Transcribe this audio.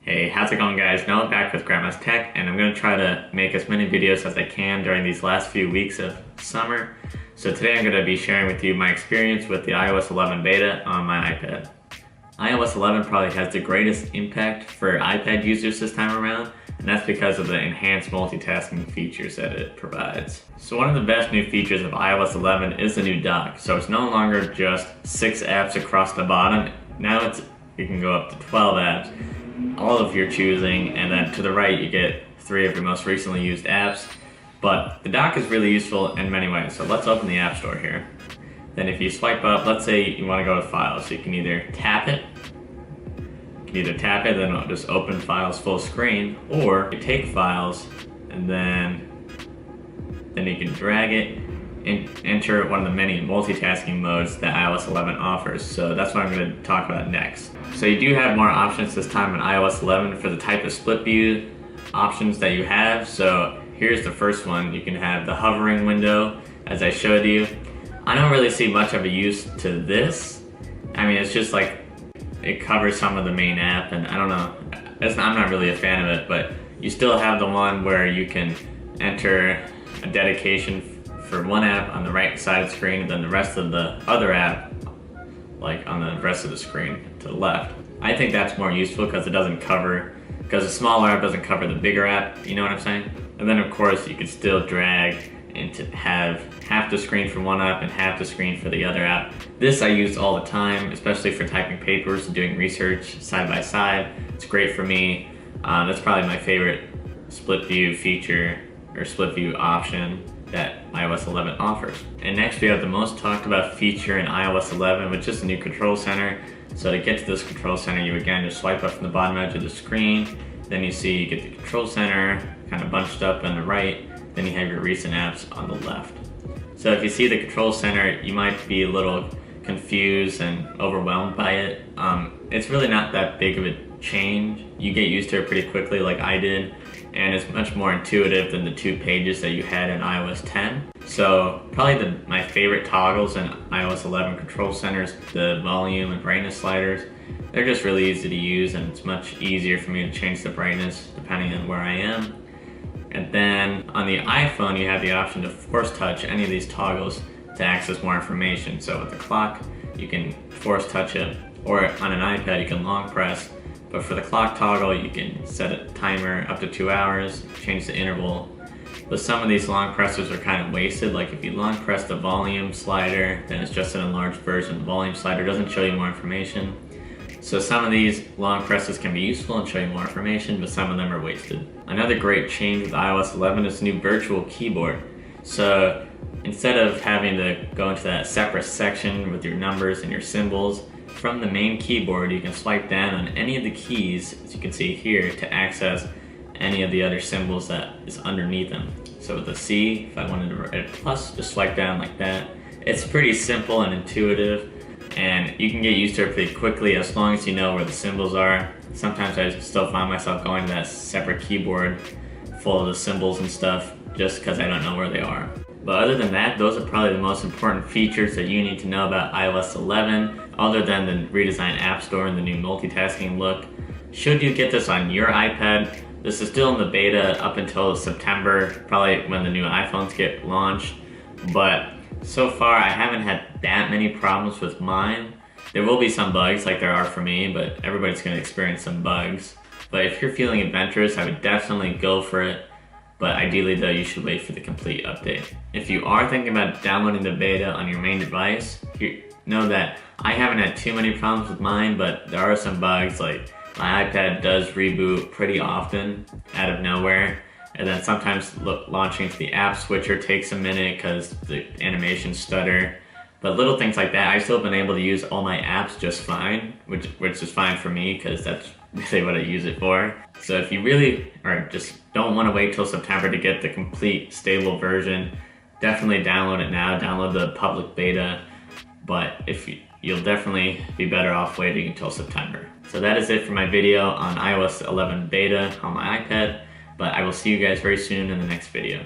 Hey, how's it going guys? Noah back with Grandma's Tech, and I'm going to try to make as many videos as I can during these last few weeks of summer. So today I'm going to be sharing with you my experience with the iOS 11 beta on my iPad. iOS 11 probably has the greatest impact for iPad users this time around, and that's because of the enhanced multitasking features that it provides. So one of the best new features of iOS 11 is the new dock. So it's no longer just 6 apps across the bottom. Now you can go up to 12 apps. All of your choosing, and then to the right you get 3 of your most recently used apps. But the dock is really useful in many ways. So let's open the App Store here. Then if you swipe up, let's say you want to go to Files, so you can either tap it, then it'll just open Files full screen, or you take Files and then you can drag it and enter one of the many multitasking modes that iOS 11 offers. So that's what I'm going to talk about next. So you do have more options this time in iOS 11 for the type of split view options that you have. So here's the first one. You can have the hovering window, as I showed you. I don't really see much of a use to this. I mean, it's just like it covers some of the main app, and I don't know, I'm not really a fan of it, but you still have the one where you can enter a dedication for one app on the right side of the screen, and then the rest of the other app like on the rest of the screen to the left. I think that's more useful because the smaller app doesn't cover the bigger app, you know what I'm saying? And then of course you could still drag and to have half the screen for one app and half the screen for the other app. This I use all the time, especially for typing papers and doing research side by side. It's great for me. That's probably my favorite split view feature or split view option that iOS 11 offers. And next we have the most talked about feature in iOS 11, which is the new control center. So to get to this control center, you again just swipe up from the bottom edge of the screen. Then you see you get the control center kind of bunched up on the right. Then you have your recent apps on the left. So if you see the control center, you might be a little confused and overwhelmed by it. It's really not that big of a change. You get used to it pretty quickly like I did, and it's much more intuitive than the 2 pages that you had in iOS 10. So probably my favorite toggles in iOS 11 control centers, the volume and brightness sliders. They're just really easy to use, and it's much easier for me to change the brightness depending on where I am. And then on the iPhone, you have the option to force touch any of these toggles to access more information. So with the clock, you can force touch it, or on an iPad, you can long press. But for the clock toggle, you can set a timer up to 2 hours, change the interval. But some of these long presses are kind of wasted. Like if you long press the volume slider, then it's just an enlarged version. The volume slider doesn't show you more information. So some of these long presses can be useful and show you more information, but some of them are wasted. Another great change with iOS 11 is the new virtual keyboard. So instead of having to go into that separate section with your numbers and your symbols, from the main keyboard you can swipe down on any of the keys, as you can see here, to access any of the other symbols that is underneath them. So with the C, if I wanted to write a plus, just swipe down like that. It's pretty simple and intuitive, and you can get used to it pretty quickly as long as you know where the symbols are. Sometimes I still find myself going to that separate keyboard full of the symbols and stuff just because I don't know where they are. But other than that, those are probably the most important features that you need to know about iOS 11, other than the redesigned App Store and the new multitasking look. Should you get this on your iPad, this is still in the beta up until September, probably when the new iPhones get launched. But so far, I haven't had that many problems with mine. There will be some bugs like there are for me, but everybody's going to experience some bugs. But if you're feeling adventurous, I would definitely go for it. But ideally though, you should wait for the complete update. If you are thinking about downloading the beta on your main device, know that I haven't had too many problems with mine, but there are some bugs, like my iPad does reboot pretty often out of nowhere. And then sometimes launching to the app switcher takes a minute because the animations stutter. But little things like that, I've still been able to use all my apps just fine, which is fine for me because that's really what I use it for. So if you really just don't want to wait till September to get the complete stable version, definitely download it now, download the public beta. But you'll definitely be better off waiting until September. So that is it for my video on iOS 11 beta on my iPad, but I will see you guys very soon in the next video.